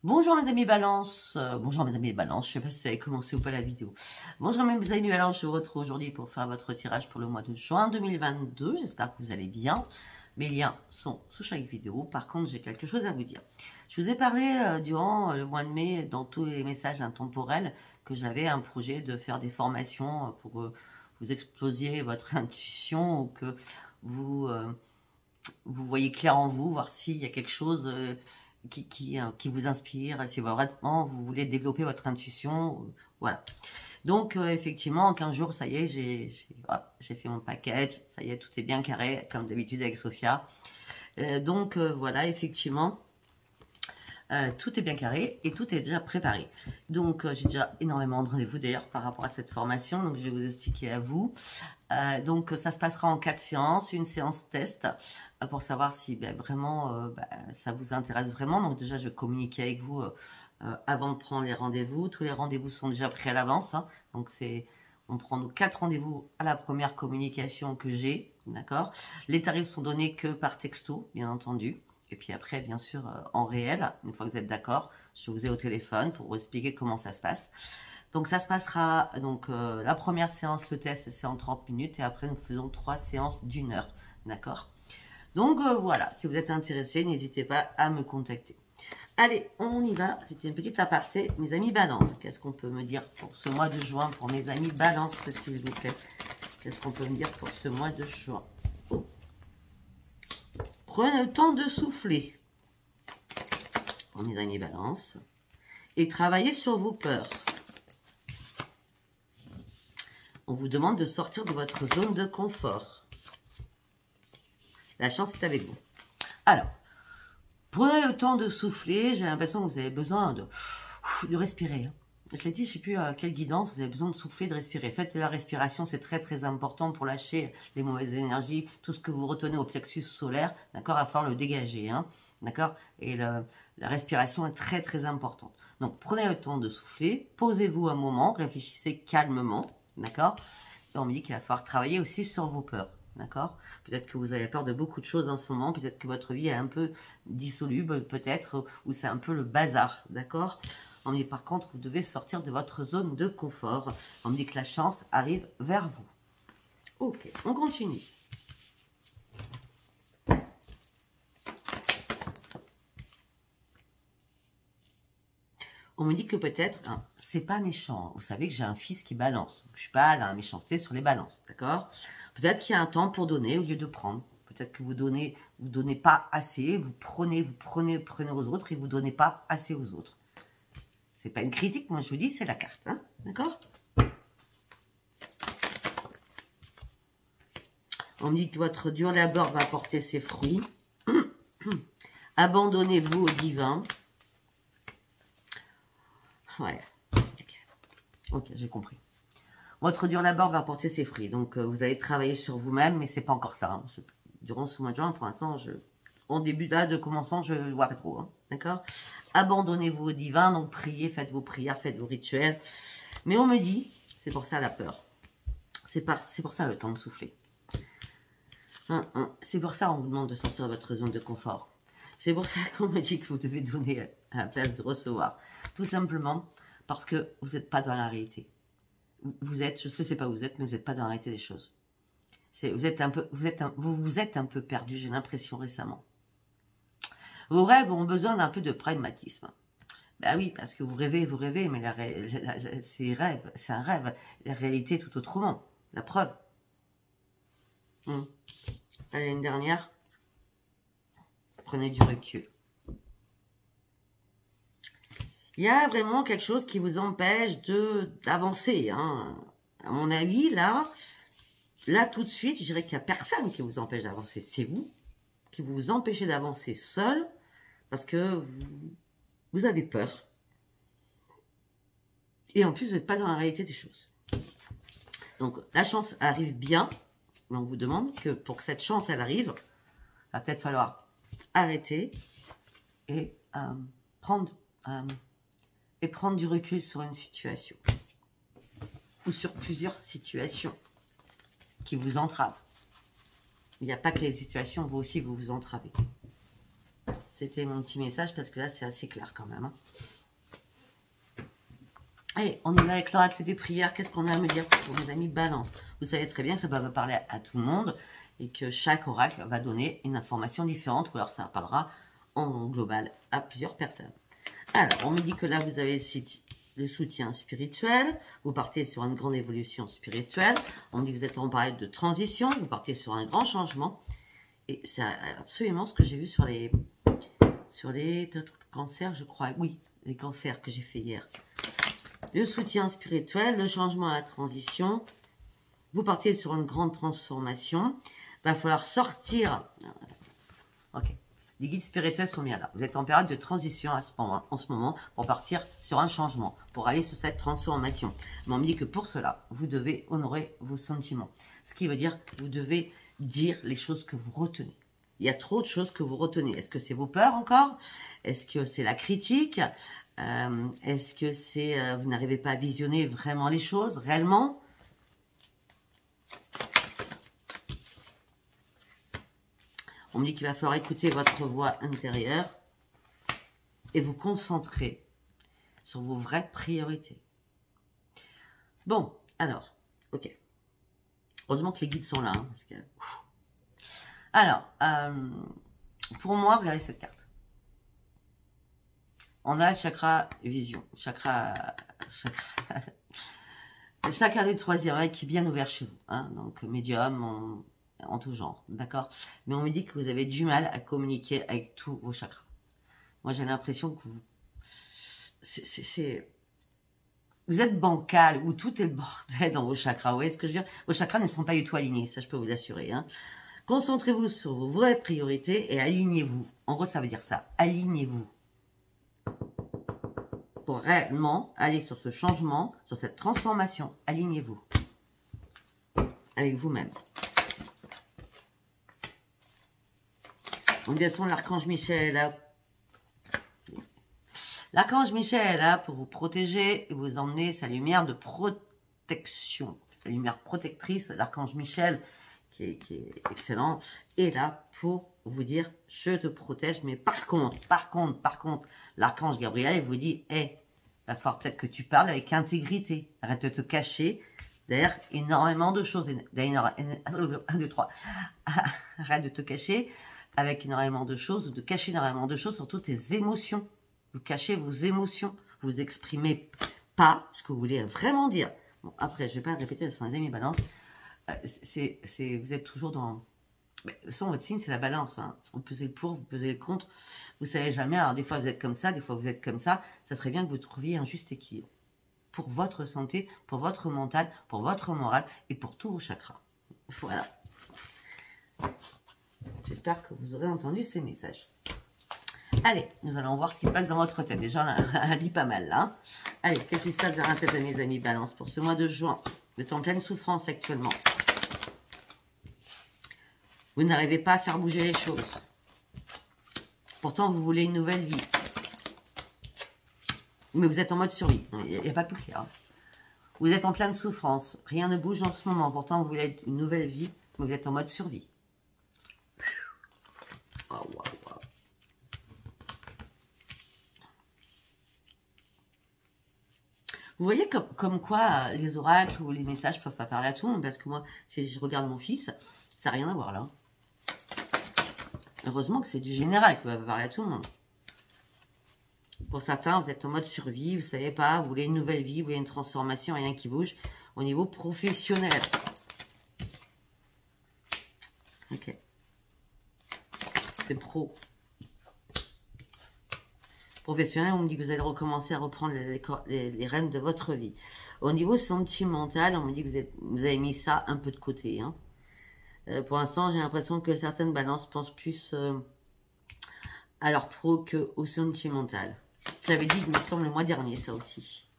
Bonjour mes amis Balance, bonjour mes amis Balance, je sais pas si ça a commencé ou pas la vidéo. Bonjour mes amis Balance, je vous retrouve aujourd'hui pour faire votre tirage pour le mois de juin 2022. J'espère que vous allez bien. Mes liens sont sous chaque vidéo. Par contre, j'ai quelque chose à vous dire. Je vous ai parlé durant le mois de mai, dans tous les messages intemporels, que j'avais un projet de faire des formations pour que vous explosiez votre intuition ou que vous voyez clair en vous, voir s'il y a quelque chose qui vous inspire, si vraiment vous voulez développer votre intuition, voilà. Donc, effectivement, en 15 jours, ça y est, j'ai fait mon package, ça y est, tout est bien carré, comme d'habitude avec Sophia. Voilà, effectivement, tout est bien carré et tout est déjà préparé. Donc, j'ai déjà énormément de rendez-vous d'ailleurs par rapport à cette formation, donc je vais vous expliquer à vous. Donc, ça se passera en 4 séances, une séance test pour savoir si vraiment ça vous intéresse vraiment. Donc, déjà, je vais communiquer avec vous avant de prendre les rendez-vous. Tous les rendez-vous sont déjà pris à l'avance. Hein. Donc, on prend nos 4 rendez-vous à la première communication que j'ai. D'accord. Les tarifs sont donnés que par texto, bien entendu. Et puis après, bien sûr, en réel, une fois que vous êtes d'accord, je vous ai au téléphone pour vous expliquer comment ça se passe. Donc ça se passera, la première séance, le test, c'est en 30 minutes. Et après, nous faisons 3 séances d'1 heure. D'accord. Donc voilà, si vous êtes intéressé, n'hésitez pas à me contacter. Allez, on y va. C'était une petite aparté. Mes amis Balance, qu'est-ce qu'on peut me dire pour ce mois de juin, pour mes amis Balance, s'il vous plaît? Qu'est-ce qu'on peut me dire pour ce mois de juin? Prenez le temps de souffler, pour mes amis Balance, et travaillez sur vos peurs. On vous demande de sortir de votre zone de confort. La chance est avec vous. Alors, prenez le temps de souffler. J'ai l'impression que vous avez besoin de respirer. Je l'ai dit, je ne sais plus à quelle guidance, vous avez besoin de souffler, de respirer. Faites la respiration, c'est très très important pour lâcher les mauvaises énergies, tout ce que vous retenez au plexus solaire, d'accord, à falloir le dégager, hein, d'accord. Et la respiration est très très importante. Donc prenez le temps de souffler, posez-vous un moment, réfléchissez calmement, d'accord. Et on me dit qu'il va falloir travailler aussi sur vos peurs, d'accord. Peut-être que vous avez peur de beaucoup de choses en ce moment, peut-être que votre vie est un peu dissoluble, peut-être, ou c'est un peu le bazar, d'accord. On me dit par contre, vous devez sortir de votre zone de confort. On me dit que la chance arrive vers vous. Ok, on continue. On me dit que peut-être, hein, c'est pas méchant. Vous savez que j'ai un fils qui balance. Je suis pas dans la méchanceté sur les balances, d'accord? Peut-être qu'il y a un temps pour donner au lieu de prendre. Peut-être que vous donnez pas assez. Vous prenez aux autres et vous donnez pas assez aux autres. C'est pas une critique, moi je vous dis, c'est la carte, hein, d'accord? On me dit que votre dur labeur va porter ses fruits. Abandonnez-vous au divin. Ouais, ok, j'ai compris. Votre dur labeur va porter ses fruits. Donc, vous allez travailler sur vous-même, mais c'est pas encore ça. Hein. Durant ce mois de juin, pour l'instant, en début de commencement, je ne vois pas trop. Hein, d'accord? Abandonnez-vous au divin, donc priez, faites vos prières, faites vos rituels. Mais on me dit, c'est pour ça la peur. C'est pour ça le temps de souffler. C'est pour ça qu'on vous demande de sortir de votre zone de confort. C'est pour ça qu'on me dit que vous devez donner à la place de recevoir. Tout simplement parce que vous n'êtes pas dans la réalité. Vous êtes, je ne sais pas où vous êtes, mais vous n'êtes pas dans la réalité des choses. Vous êtes un peu perdu, j'ai l'impression récemment. Vos rêves ont besoin d'un peu de pragmatisme. Ben oui, parce que vous rêvez, mais c'est un rêve. La réalité est tout autrement. La preuve. Allez, une dernière. Prenez du recul. Il y a vraiment quelque chose qui vous empêche d'avancer. Hein. À mon avis, là, tout de suite, je dirais qu'il n'y a personne qui vous empêche d'avancer. C'est vous qui vous empêchez d'avancer seul parce que vous avez peur. Et en plus, vous n'êtes pas dans la réalité des choses. Donc, la chance arrive bien. Mais on vous demande que pour que cette chance, elle arrive, il va peut-être falloir arrêter et prendre du recul sur une situation. Ou sur plusieurs situations qui vous entravent. Il n'y a pas que les situations, vous aussi, vous vous entravez. C'était mon petit message parce que là, c'est assez clair quand même. Hein. Allez, on y va avec l'oracle des prières. Qu'est-ce qu'on a à me dire pour mes amis Balance? Vous savez très bien que ça ne peut pas parler à tout le monde et que chaque oracle va donner une information différente ou alors ça parlera en global à plusieurs personnes. Alors, on me dit que là, vous avez le soutien spirituel. Vous partez sur une grande évolution spirituelle. On me dit que vous êtes en période de transition. Vous partez sur un grand changement. Et c'est absolument ce que j'ai vu sur les cancers, je crois. Oui, les cancers que j'ai fait hier. Le soutien spirituel, le changement à la transition. Vous partez sur une grande transformation. Il va falloir sortir. Ok. Les guides spirituels sont bien là. Vous êtes en période de transition en ce moment pour partir sur un changement, pour aller sur cette transformation. Mais on me dit que pour cela, vous devez honorer vos sentiments. Ce qui veut dire que vous devez dire les choses que vous retenez. Il y a trop de choses que vous retenez. Est-ce que c'est vos peurs encore? Est-ce que c'est la critique? Est-ce que c'est vous n'arrivez pas à visionner vraiment les choses, réellement? On me dit qu'il va falloir écouter votre voix intérieure et vous concentrer sur vos vraies priorités. Bon, alors, ok. Heureusement que les guides sont là. Hein, parce que... Alors, pour moi, regardez cette carte. On a le chakra vision, chakra du troisième œil qui est bien ouvert chez vous. Hein, donc, médium en tout genre, d'accord? Mais on me dit que vous avez du mal à communiquer avec tous vos chakras. Moi, j'ai l'impression que vous... Vous êtes bancal, ou tout est le bordel dans vos chakras. Vous voyez ce que je veux dire? Vos chakras ne sont pas du tout alignés, ça je peux vous assurer. Hein. Concentrez-vous sur vos vraies priorités et alignez-vous. En gros, ça veut dire ça. Alignez-vous. Pour réellement aller sur ce changement, sur cette transformation, alignez-vous. Avec vous-même. On dit l'archange Michel est là. L'archange Michel est là pour vous protéger et vous emmener sa lumière de protection. Sa lumière protectrice, l'archange Michel, qui est excellent, est là pour vous dire « je te protège ». Mais par contre, l'archange Gabriel vous dit « hey, il va falloir peut-être que tu parles avec intégrité. Arrête de te cacher derrière énormément de choses. » 1, 2, 3. Arrête de te cacher avec énormément de choses, ou de cacher énormément de choses, surtout tes émotions. Vous cachez vos émotions. Vous exprimez pas ce que vous voulez vraiment dire. Bon, après, je ne vais pas le répéter, ce sont les amis balance. Vous êtes toujours dans... De toute façon, votre signe, c'est la balance. Hein. Vous pesez le pour, vous pesez le contre. Vous ne savez jamais. Alors, des fois, vous êtes comme ça, des fois, vous êtes comme ça. Ça serait bien que vous trouviez un juste équilibre. Pour votre santé, pour votre mental, pour votre morale et pour tous vos chakras. Voilà. J'espère que vous aurez entendu ces messages. Allez, nous allons voir ce qui se passe dans votre tête. Déjà, on a dit pas mal, là. Allez, qu'est-ce qui se passe dans la tête de mes amis balance pour ce mois de juin? Vous êtes en pleine souffrance actuellement. Vous n'arrivez pas à faire bouger les choses. Pourtant, vous voulez une nouvelle vie. Mais vous êtes en mode survie. Il n'y a pas plus clair. Vous êtes en pleine souffrance. Rien ne bouge en ce moment. Pourtant, vous voulez une nouvelle vie. Mais vous êtes en mode survie. Oh, wow, wow. Vous voyez comme quoi les oracles ou les messages ne peuvent pas parler à tout le monde. Parce que moi, si je regarde mon fils, ça n'a rien à voir là. Heureusement que c'est du général, que ça va pas parler à tout le monde. Pour certains, vous êtes en mode survie, vous ne savez pas, vous voulez une nouvelle vie, vous voulez une transformation, rien qui bouge au niveau professionnel. Ok. C'est pro. Professionnel, on me dit que vous allez recommencer à reprendre les rênes de votre vie. Au niveau sentimental, on me dit que vous avez mis ça un peu de côté. Hein. Pour l'instant, j'ai l'impression que certaines balances pensent plus à leur pro qu'au sentimental. Je l'avais dit, il me semble, le mois dernier, ça aussi.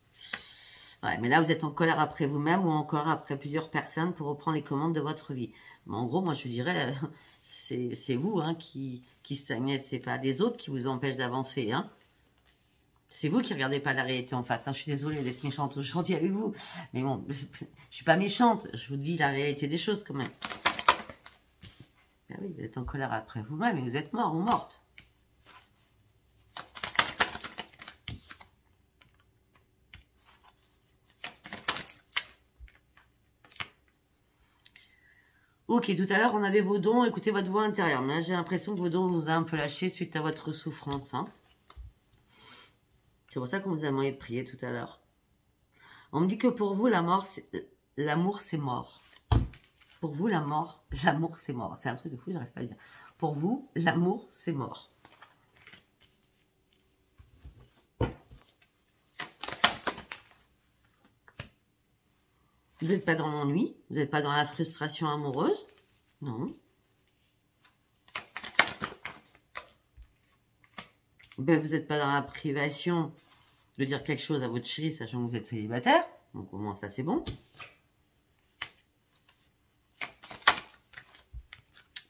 Ouais, mais là, vous êtes en colère après vous-même ou en colère après plusieurs personnes pour reprendre les commandes de votre vie. Mais en gros, moi, je dirais, c'est vous hein, qui stagnez. C'est pas les autres qui vous empêchent d'avancer. Hein. C'est vous qui ne regardez pas la réalité en face. Hein. Je suis désolée d'être méchante aujourd'hui avec vous. Mais bon, je ne suis pas méchante. Je vous dis la réalité des choses quand même. Ah oui, vous êtes en colère après vous-même et vous êtes mort ou morte. Ok, tout à l'heure, on avait vos dons. Écoutez votre voix intérieure. Mais là, j'ai l'impression que vos dons vous a un peu lâché suite à votre souffrance. Hein. C'est pour ça qu'on vous a demandé de prier tout à l'heure. On me dit que pour vous, l'amour, c'est mort. Pour vous, l'amour, c'est mort. C'est un truc de fou, j'arrive pas à le dire. Pour vous, l'amour, c'est mort. Vous n'êtes pas dans l'ennui, vous n'êtes pas dans la frustration amoureuse. Non. Ben, vous n'êtes pas dans la privation de dire quelque chose à votre chéri, sachant que vous êtes célibataire. Donc au moins ça c'est bon.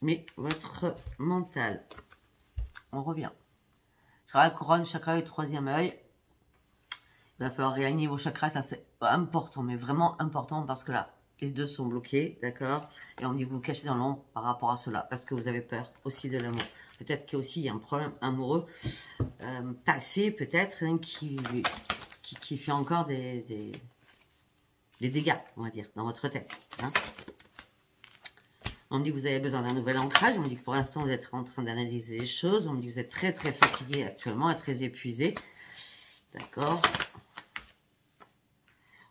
Mais votre mental, on revient. Sur la couronne, chakra et troisième œil. Il va falloir réaligner vos chakras, ça c'est important, mais vraiment important parce que là, les deux sont bloqués, d'accord? Et on dit vous cachez dans l'ombre par rapport à cela, parce que vous avez peur aussi de l'amour. Peut-être qu'il y a aussi un problème amoureux passé, peut-être, hein, qui fait encore des dégâts, on va dire, dans votre tête. Hein. On me dit que vous avez besoin d'un nouvel ancrage, on me dit que pour l'instant vous êtes en train d'analyser les choses, on me dit que vous êtes très très fatigué actuellement et très épuisé. D'accord?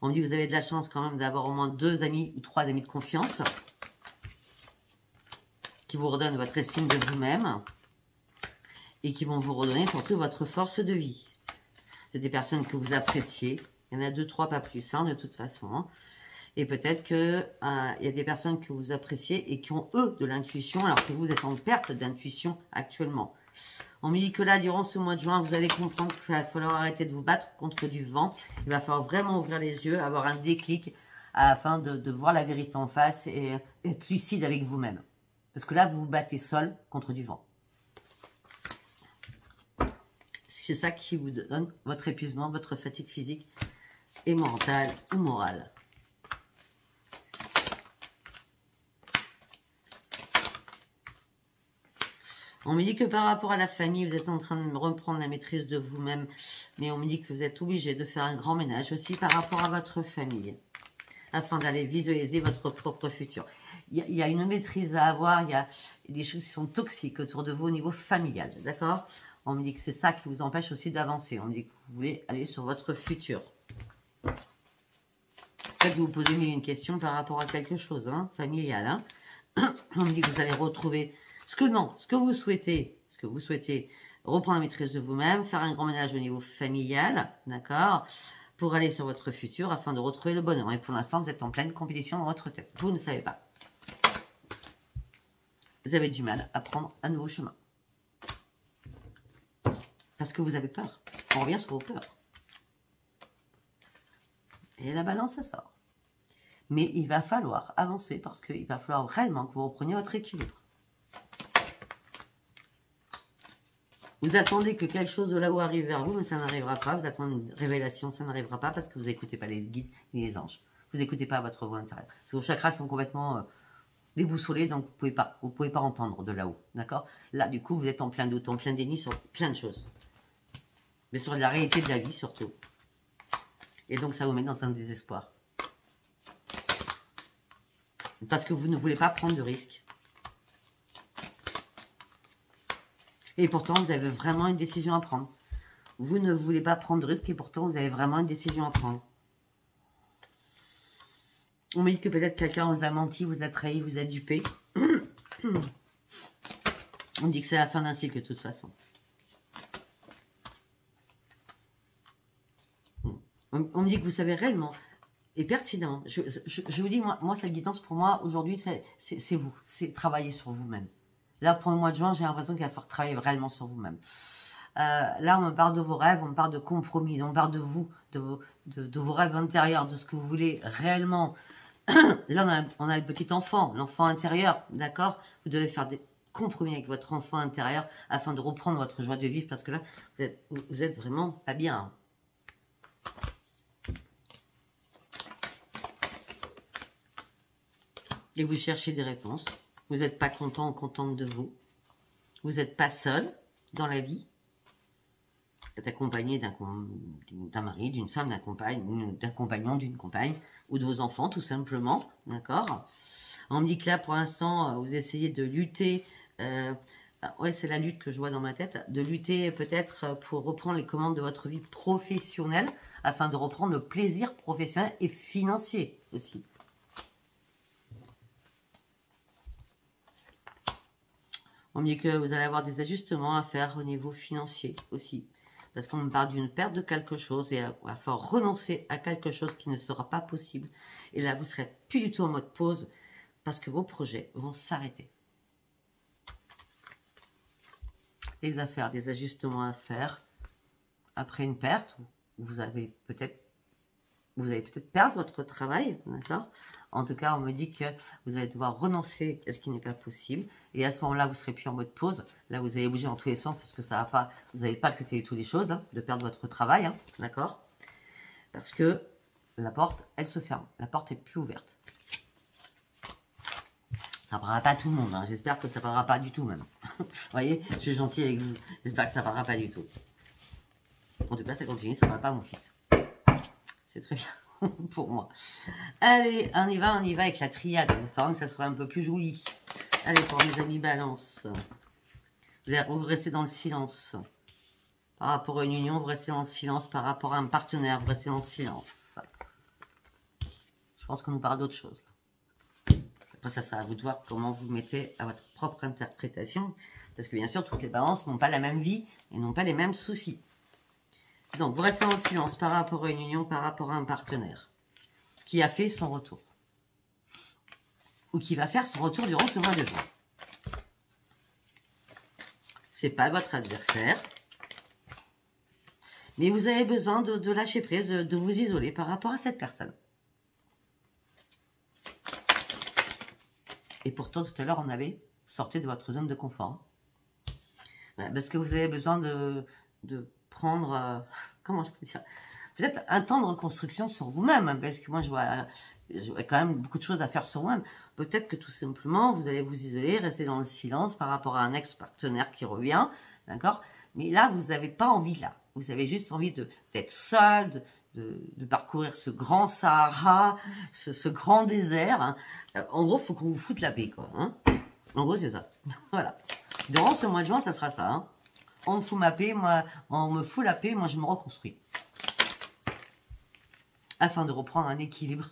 On me dit que vous avez de la chance quand même d'avoir au moins 2 amis ou 3 amis de confiance qui vous redonnent votre estime de vous-même et qui vont vous redonner surtout votre force de vie. C'est des personnes que vous appréciez. Il y en a 2, 3, pas plus, hein, de toute façon. Hein. Et peut-être qu'il y a des personnes que vous appréciez et qui ont, eux, de l'intuition, alors que vous êtes en perte d'intuition actuellement. On me dit que là, durant ce mois de juin, vous allez comprendre qu'il va falloir arrêter de vous battre contre du vent. Il va falloir vraiment ouvrir les yeux, avoir un déclic afin de voir la vérité en face et être lucide avec vous-même. Parce que là, vous vous battez seul contre du vent. C'est ça qui vous donne votre épuisement, votre fatigue physique et mentale ou morale. On me dit que par rapport à la famille, vous êtes en train de reprendre la maîtrise de vous-même. Mais on me dit que vous êtes obligé de faire un grand ménage aussi par rapport à votre famille. Afin d'aller visualiser votre propre futur. Il y a une maîtrise à avoir. Il y a des choses qui sont toxiques autour de vous au niveau familial. D'accord? On me dit que c'est ça qui vous empêche aussi d'avancer. On me dit que vous voulez aller sur votre futur. Peut-être que vous posez une question par rapport à quelque chose, hein, familial. Hein. On me dit que vous allez retrouver... Ce que vous souhaitez reprendre la maîtrise de vous-même, faire un grand ménage au niveau familial, d'accord, pour aller sur votre futur afin de retrouver le bonheur. Et pour l'instant, vous êtes en pleine compétition dans votre tête. Vous ne savez pas. Vous avez du mal à prendre un nouveau chemin. Parce que vous avez peur. On revient sur vos peurs. Et la balance, ça sort. Mais il va falloir avancer parce qu'il va falloir réellement que vous repreniez votre équilibre. Vous attendez que quelque chose de là-haut arrive vers vous, mais ça n'arrivera pas. Vous attendez une révélation, ça n'arrivera pas parce que vous n'écoutez pas les guides ni les anges. Vous n'écoutez pas votre voix intérieure. Parce que vos chakras sont complètement déboussolés, donc vous ne pouvez pas entendre de là-haut. D'accord? Là, du coup, vous êtes en plein doute, en plein déni sur plein de choses. Mais sur la réalité de la vie, surtout. Et donc, ça vous met dans un désespoir. Parce que vous ne voulez pas prendre de risques. Et pourtant, vous avez vraiment une décision à prendre. Vous ne voulez pas prendre de risques et pourtant, vous avez vraiment une décision à prendre. On me dit que peut-être quelqu'un vous a menti, vous a trahi, vous a dupé. On me dit que c'est la fin d'un cycle de toute façon. On me dit que vous savez réellement et pertinent. Je vous dis, moi, cette guidance, pour moi, aujourd'hui, c'est vous. C'est travailler sur vous-même. Là, pour le mois de juin, j'ai l'impression qu'il va falloir travailler réellement sur vous-même. Là, on me parle de vos rêves, on me parle de compromis, on me parle de vous, de vos rêves intérieurs, de ce que vous voulez réellement. Là, on a le petit enfant, l'enfant intérieur, d'accord? Vous devez faire des compromis avec votre enfant intérieur afin de reprendre votre joie de vivre parce que là, vous êtes vraiment pas bien. Et vous cherchez des réponses. Vous n'êtes pas content ou contente de vous. Vous n'êtes pas seul dans la vie. Vous êtes accompagné d'un mari, d'une femme, d'un compagnon, d'une compagne ou de vos enfants, tout simplement. D'accord? On me dit que là, pour l'instant, vous essayez de lutter. Ouais, c'est la lutte que je vois dans ma tête. De lutter peut-être pour reprendre les commandes de votre vie professionnelle, afin de reprendre le plaisir professionnel et financier aussi. On me dit que vous allez avoir des ajustements à faire au niveau financier aussi. Parce qu'on me parle d'une perte de quelque chose et il va falloir renoncer à quelque chose qui ne sera pas possible. Et là, vous ne serez plus du tout en mode pause parce que vos projets vont s'arrêter. Les affaires, des ajustements à faire après une perte. Vous allez peut-être perdre votre travail, d'accord? En tout cas, on me dit que vous allez devoir renoncer à ce qui n'est pas possible. Et à ce moment-là, vous ne serez plus en mode pause. Là, vous allez bouger en tous les sens parce que ça va pas. Vous n'avez pas accepté du tout les choses, hein, de perdre votre travail, hein, d'accord? Parce que la porte, elle se ferme. La porte est plus ouverte. Ça ne parlera pas à tout le monde. Hein. J'espère que ça ne parlera pas du tout même. Vous voyez, je suis gentil avec vous. J'espère que ça ne parlera pas du tout. En tout cas, ça continue. Ça ne parle pas à mon fils. C'est très bien. Pour moi. Allez, on y va avec la triade. Espérons que ça soit un peu plus joli. Allez, pour mes amis balance. Vous restez dans le silence. Par rapport à une union, vous restez dans le silence. Par rapport à un partenaire, vous restez dans le silence. Je pense qu'on nous parle d'autre chose. Après, ça sera à vous de voir comment vous mettez à votre propre interprétation. Parce que bien sûr, toutes les balances n'ont pas la même vie et n'ont pas les mêmes soucis. Donc, vous restez en silence par rapport à une union, par rapport à un partenaire qui a fait son retour. Ou qui va faire son retour durant ce mois de juin. Ce n'est pas votre adversaire. Mais vous avez besoin de lâcher prise, de vous isoler par rapport à cette personne. Et pourtant, tout à l'heure, on avait sorti de votre zone de confort. Parce que vous avez besoin de prendre, comment je peux dire, peut-être un temps de reconstruction sur vous-même, hein, parce que moi je vois quand même beaucoup de choses à faire sur vous-même. Peut-être que tout simplement vous allez vous isoler, rester dans le silence par rapport à un ex-partenaire qui revient, d'accord? Mais là vous n'avez pas envie là, vous avez juste envie d'être seul, de parcourir ce grand Sahara, ce grand désert. Hein. En gros, il faut qu'on vous foute la paix, quoi. Hein. En gros, c'est ça. Voilà. Durant ce mois de juin, ça sera ça. Hein. On me fout ma paix, moi, on me fout la paix, moi je me reconstruis. Afin de reprendre un équilibre.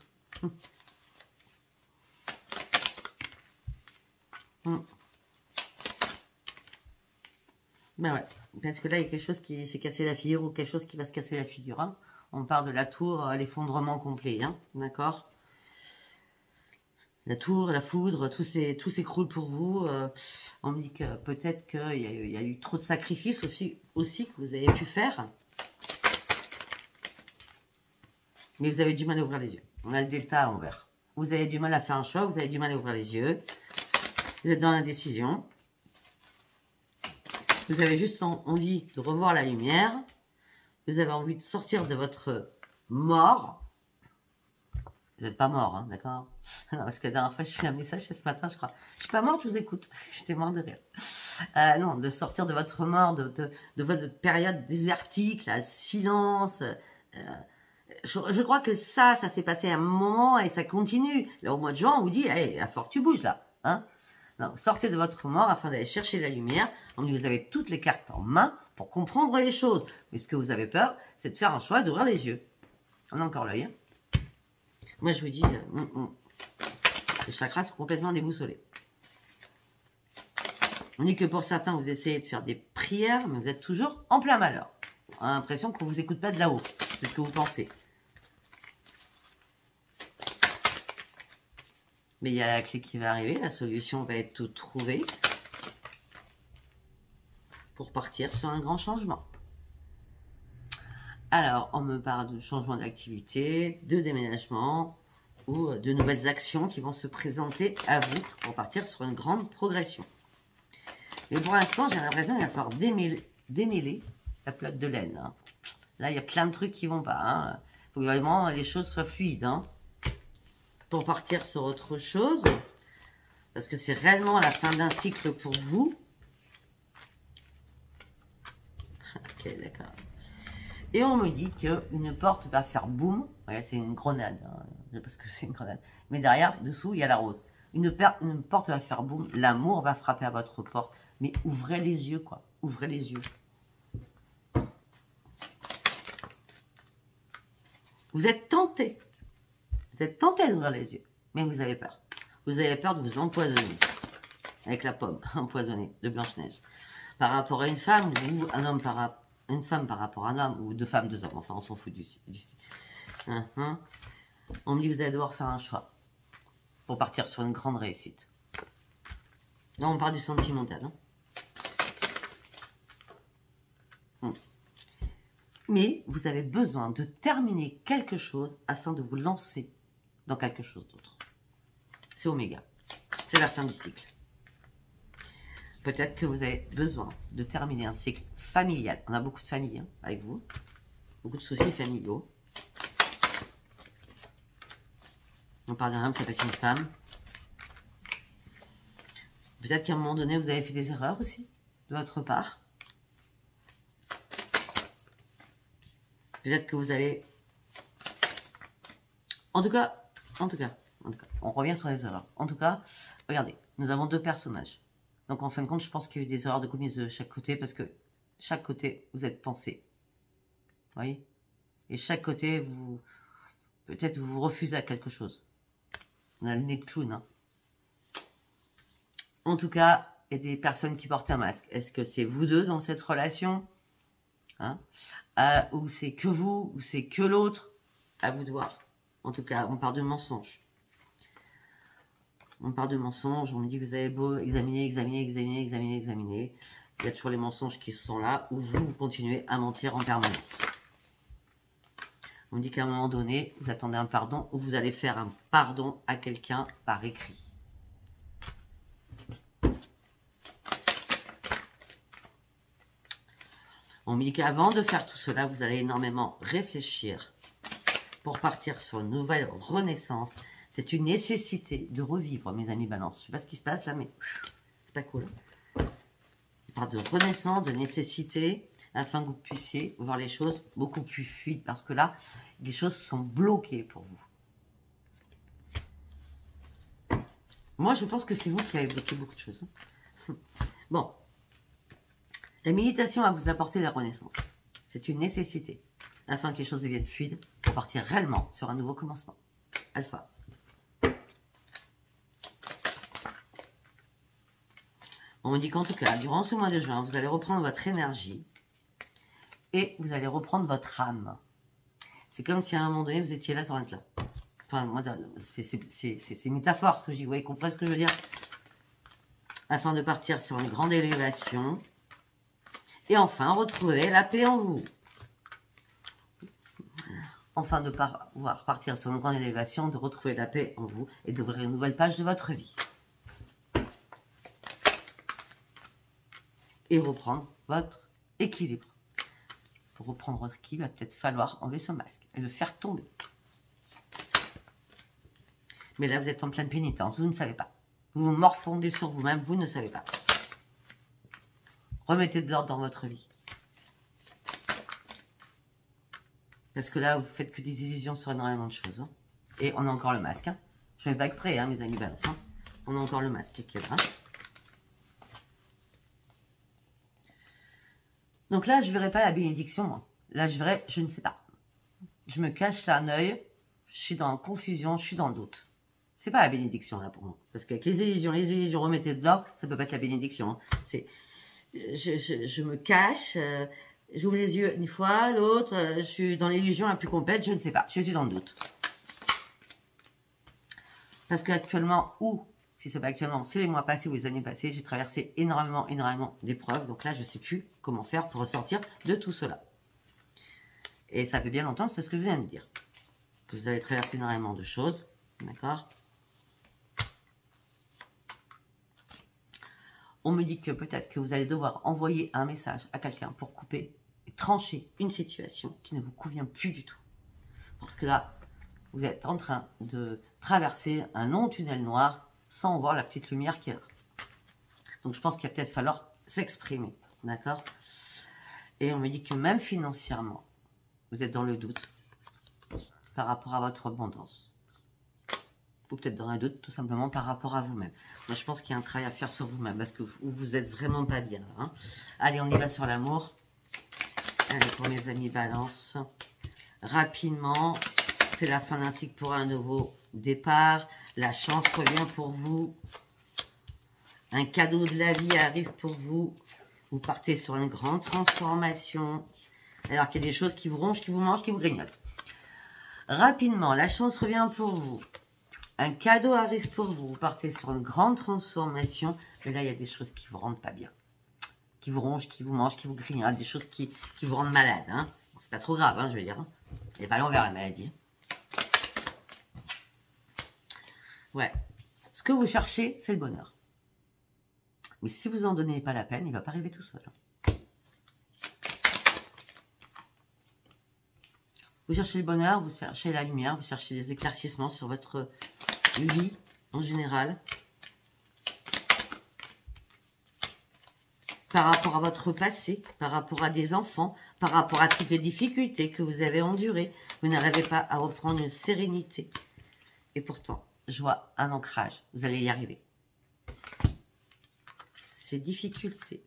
Ben ouais, parce que là il y a quelque chose qui s'est cassé la figure ou quelque chose qui va se casser la figure. Hein. On parle de la tour, l'effondrement complet, hein, d'accord? La tour, la foudre, tout s'écroule pour vous. On me dit que peut-être qu'il y a eu trop de sacrifices aussi que vous avez pu faire. Mais vous avez du mal à ouvrir les yeux. On a le delta à l'envers. Vous avez du mal à faire un choix, vous avez du mal à ouvrir les yeux. Vous êtes dans l'indécision. Vous avez juste envie de revoir la lumière. Vous avez envie de sortir de votre mort. Vous n'êtes pas mort, hein, d'accord? Parce que la dernière fois, j'ai fait un message ce matin, je crois. Je suis pas morte, je vous écoute. J'étais mort de rire. Non, de sortir de votre mort, de votre période désertique, là, silence. Je crois que ça s'est passé à un moment et ça continue. Là, au mois de juin, on vous dit, hey, à fort que tu bouges, là. Hein? Non, sortez de votre mort afin d'aller chercher la lumière. On dit, vous avez toutes les cartes en main pour comprendre les choses. Mais ce que vous avez peur, c'est de faire un choix, d'ouvrir les yeux. On a encore l'œil, hein. Moi, je vous dis, les chakras sont complètement déboussolés. On dit que pour certains, vous essayez de faire des prières, mais vous êtes toujours en plein malheur. On a l'impression qu'on ne vous écoute pas de là-haut. C'est ce que vous pensez. Mais il y a la clé qui va arriver, la solution va être toute trouvée pour partir sur un grand changement. Alors, on me parle de changement d'activité, de déménagement ou de nouvelles actions qui vont se présenter à vous pour partir sur une grande progression. Mais pour l'instant, j'ai l'impression qu'il va falloir démêler la pelote de laine. Hein. Là, il y a plein de trucs qui ne vont pas. Hein. Il faut que vraiment les choses soient fluides. Hein, pour partir sur autre chose. Parce que c'est réellement la fin d'un cycle pour vous. Ok, d'accord. Et on me dit qu'une porte va faire boum. Ouais, c'est une grenade. Hein, parce que c'est une grenade. Mais derrière, dessous, il y a la rose. Une porte va faire boum, l'amour va frapper à votre porte. Mais ouvrez les yeux, quoi. Ouvrez les yeux. Vous êtes tenté. Vous êtes tenté d'ouvrir les yeux. Mais vous avez peur. Vous avez peur de vous empoisonner. Avec la pomme empoisonnée de Blanche-Neige. Par rapport à une femme ou un homme une femme par rapport à un homme. Ou deux femmes, deux hommes. Enfin, on s'en fout du... On me dit que vous allez devoir faire un choix. Pour partir sur une grande réussite. Là, on parle du sentimental. Hein. Mais vous avez besoin de terminer quelque chose afin de vous lancer dans quelque chose d'autre. C'est Oméga. C'est la fin du cycle. Peut-être que vous avez besoin de terminer un cycle familial. On a beaucoup de familles hein, avec vous. Beaucoup de soucis familiaux. On parle d'un homme, ça peut être une femme. Peut-être qu'à un moment donné, vous avez fait des erreurs aussi, de votre part. Peut-être que vous allez... En tout cas, on revient sur les erreurs. En tout cas, regardez, nous avons deux personnages. Donc en fin de compte, je pense qu'il y a eu des erreurs de commises de chaque côté, parce que chaque côté, vous êtes pensé. Vous voyez? Et chaque côté, vous... Peut-être vous refusez à quelque chose. On a le nez de clown, hein. En tout cas, il y a des personnes qui portent un masque. Est-ce que c'est vous deux dans cette relation hein ou c'est que vous, ou c'est que l'autre? À vous de voir. En tout cas, on parle de mensonges. On parle de mensonges, on me dit que vous avez beau examiner. Il y a toujours les mensonges qui sont là, ou vous continuez à mentir en permanence. On me dit qu'à un moment donné, vous attendez un pardon, ou vous allez faire un pardon à quelqu'un par écrit. On me dit qu'avant de faire tout cela, vous allez énormément réfléchir pour partir sur une nouvelle renaissance. C'est une nécessité de revivre, mes amis balance. Je ne sais pas ce qui se passe là, mais c'est pas cool. On parle de renaissance, de nécessité, afin que vous puissiez voir les choses beaucoup plus fluides. Parce que là, les choses sont bloquées pour vous. Moi, je pense que c'est vous qui avez bloqué beaucoup de choses. Bon. La méditation va vous apporter la renaissance. C'est une nécessité, afin que les choses deviennent fluides, pour partir réellement sur un nouveau commencement. Alpha. On me dit qu'en tout cas, durant ce mois de juin, vous allez reprendre votre énergie et vous allez reprendre votre âme. C'est comme si à un moment donné, vous étiez là sans être là. Enfin, moi, c'est métaphore ce que je dis. Vous voyez, comprenez ce que je veux dire? Afin de partir sur une grande élévation. Et enfin, retrouver la paix en vous. Enfin, de pouvoir partir sur une grande élévation, de retrouver la paix en vous et d'ouvrir une nouvelle page de votre vie. Et reprendre votre équilibre. Pour reprendre votre équilibre, il va peut-être falloir enlever ce masque et le faire tomber. Mais là, vous êtes en pleine pénitence, vous ne savez pas. Vous vous morfondez sur vous-même, vous ne savez pas. Remettez de l'ordre dans votre vie. Parce que là, vous faites que des illusions sur énormément de choses. Hein. Et on a encore le masque. Hein. Je ne fais pas exprès, hein, mes amis balance. Hein. On a encore le masque qui est là. Donc là, je ne verrai pas la bénédiction, moi. Là, je verrai, je ne sais pas. Je me cache là un œil. Je suis dans la confusion, je suis dans le doute. C'est pas la bénédiction, là, pour moi. Parce qu'avec les illusions, remettez de l'ordre, ça ne peut pas être la bénédiction. Hein. C'est... Je me cache, j'ouvre les yeux une fois, l'autre, je suis dans l'illusion la plus complète, je ne sais pas, je suis dans le doute. Parce qu'actuellement, ou, si c'est pas actuellement, c'est les mois passés ou les années passées, j'ai traversé énormément d'épreuves, donc là, je ne sais plus comment faire pour ressortir de tout cela. Et ça fait bien longtemps, c'est ce que je viens de dire. Que vous avez traversé énormément de choses, d'accord ? On me dit que peut-être que vous allez devoir envoyer un message à quelqu'un pour couper et trancher une situation qui ne vous convient plus du tout. Parce que là, vous êtes en train de traverser un long tunnel noir sans voir la petite lumière qui est là. Donc je pense qu'il va peut-être falloir s'exprimer, d'accord? Et on me dit que même financièrement, vous êtes dans le doute par rapport à votre abondance. ou peut-être dans un doute, tout simplement par rapport à vous-même. Moi, je pense qu'il y a un travail à faire sur vous-même, parce que vous êtes vraiment pas bien. Hein. Allez, on y va sur l'amour. Allez, pour mes amis Balance. Rapidement, c'est la fin d'un cycle pour un nouveau départ. La chance revient pour vous. Un cadeau de la vie arrive pour vous. Vous partez sur une grande transformation. Alors qu'il y a des choses qui vous rongent, qui vous mangent, qui vous grignotent. Rapidement, la chance revient pour vous. Un cadeau arrive pour vous. Vous partez sur une grande transformation. Mais là, il y a des choses qui vous rendent pas bien. Qui vous rongent, qui vous mangent, qui vous grignotent. Des choses qui vous rendent malade. Hein. Bon, c'est pas trop grave, hein, je veux dire. Hein. Les ballons vers la maladie. Ouais. Ce que vous cherchez, c'est le bonheur. Mais si vous en donnez pas la peine, il ne va pas arriver tout seul. Vous cherchez le bonheur, vous cherchez la lumière, vous cherchez des éclaircissements sur votre vie en général. Par rapport à votre passé, par rapport à des enfants, par rapport à toutes les difficultés que vous avez endurées. Vous n'arrivez pas à reprendre une sérénité. Et pourtant, je vois un ancrage. Vous allez y arriver. Ces difficultés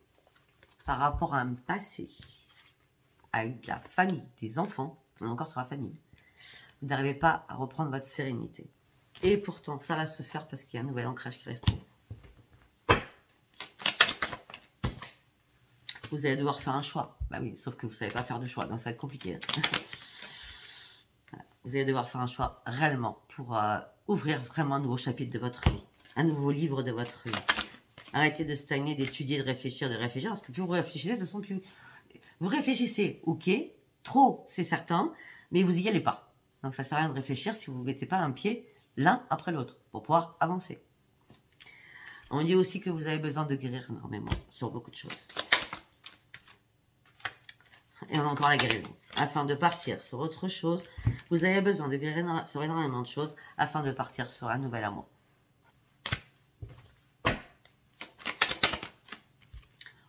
par rapport à un passé, à la famille, des enfants, on est encore sur la famille, vous n'arrivez pas à reprendre votre sérénité. Et pourtant, ça va se faire parce qu'il y a un nouvel ancrage qui arrive pour vous. Vous allez devoir faire un choix. Bah oui, sauf que vous ne savez pas faire de choix, donc ça va être compliqué. Vous allez devoir faire un choix réellement pour ouvrir vraiment un nouveau chapitre de votre vie, un nouveau livre de votre vie. Arrêtez de stagner, d'étudier, de réfléchir, parce que plus vous réfléchissez, de toute façon, plus... Vous réfléchissez, ok, trop, c'est certain, mais vous n'y allez pas. Donc ça ne sert à rien de réfléchir si vous ne mettez pas un pied l'un après l'autre pour pouvoir avancer. On dit aussi que vous avez besoin de guérir énormément sur beaucoup de choses. Et on a encore la guérison. Afin de partir sur autre chose, vous avez besoin de guérir sur énormément de choses afin de partir sur un nouvel amour.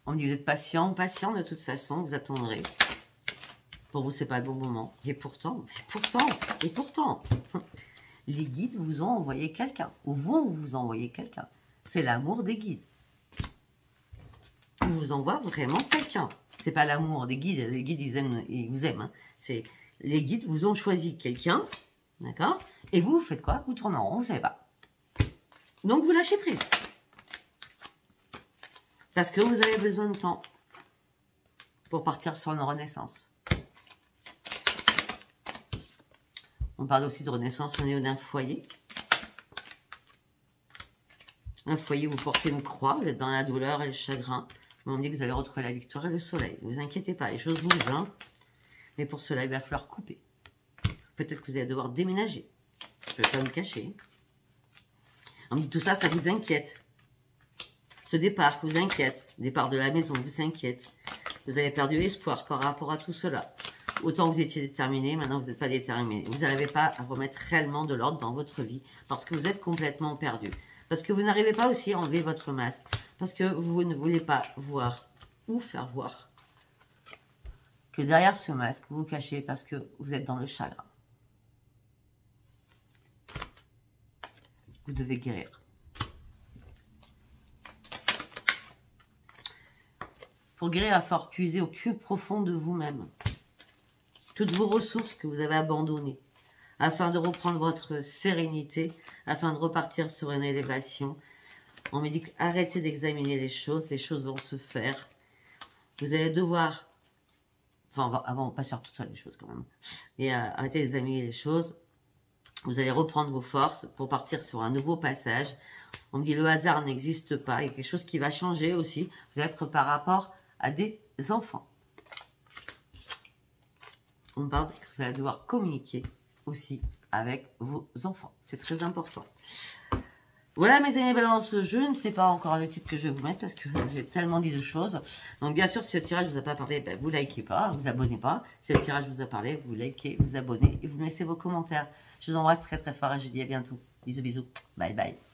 On me dit, vous êtes patient, de toute façon, vous attendrez. Pour vous, c'est pas le bon moment. Et pourtant, les guides vous ont envoyé quelqu'un, ou vont vous envoyer quelqu'un. C'est l'amour des guides. Ils vous envoient vraiment quelqu'un. C'est pas l'amour des guides, les guides, ils vous aiment. Hein. C'est les guides vous ont choisi quelqu'un, d'accord? Et vous faites quoi? Vous tournez en rond, vous savez pas. Donc, vous lâchez prise. Parce que vous avez besoin de temps pour partir sur une renaissance. On parle aussi de renaissance au niveau d'un foyer. Un foyer où vous portez une croix, vous êtes dans la douleur et le chagrin. Mais on dit que vous allez retrouver la victoire et le soleil. Ne vous inquiétez pas, les choses bougent. Hein. Mais pour cela, il va falloir couper. Peut-être que vous allez devoir déménager. Je ne vais pas me cacher. On dit tout ça, ça vous inquiète. Ce départ vous inquiète, le départ de la maison vous inquiète. Vous avez perdu espoir par rapport à tout cela. Autant vous étiez déterminé, maintenant vous n'êtes pas déterminé. Vous n'arrivez pas à remettre réellement de l'ordre dans votre vie parce que vous êtes complètement perdu. Parce que vous n'arrivez pas aussi à enlever votre masque. Parce que vous ne voulez pas voir ou faire voir que derrière ce masque, vous vous cachez parce que vous êtes dans le chagrin. Vous devez guérir. Pour guérir, il va falloir puiser au plus profond de vous-même. Toutes vos ressources que vous avez abandonnées. Afin de reprendre votre sérénité. Afin de repartir sur une élévation. On me dit arrêtez d'examiner les choses vont se faire. Vous allez devoir... Enfin, avant, on va pas se faire toutes seules les choses quand même. Mais arrêtez d'examiner les choses. Vous allez reprendre vos forces pour partir sur un nouveau passage. On me dit le hasard n'existe pas. Il y a quelque chose qui va changer aussi. Peut-être par rapport à des enfants. On me parle que vous allez devoir communiquer aussi avec vos enfants. C'est très important. Voilà mes amis Balance, je ne sais pas encore le titre que je vais vous mettre parce que j'ai tellement dit de choses. Donc bien sûr, si ce tirage vous a pas parlé, ben, vous likez pas, vous abonnez pas. Si le tirage vous a parlé, vous likez, vous abonnez et vous me laissez vos commentaires. Je vous embrasse très très fort et je vous dis à bientôt. Bisous bisous. Bye bye.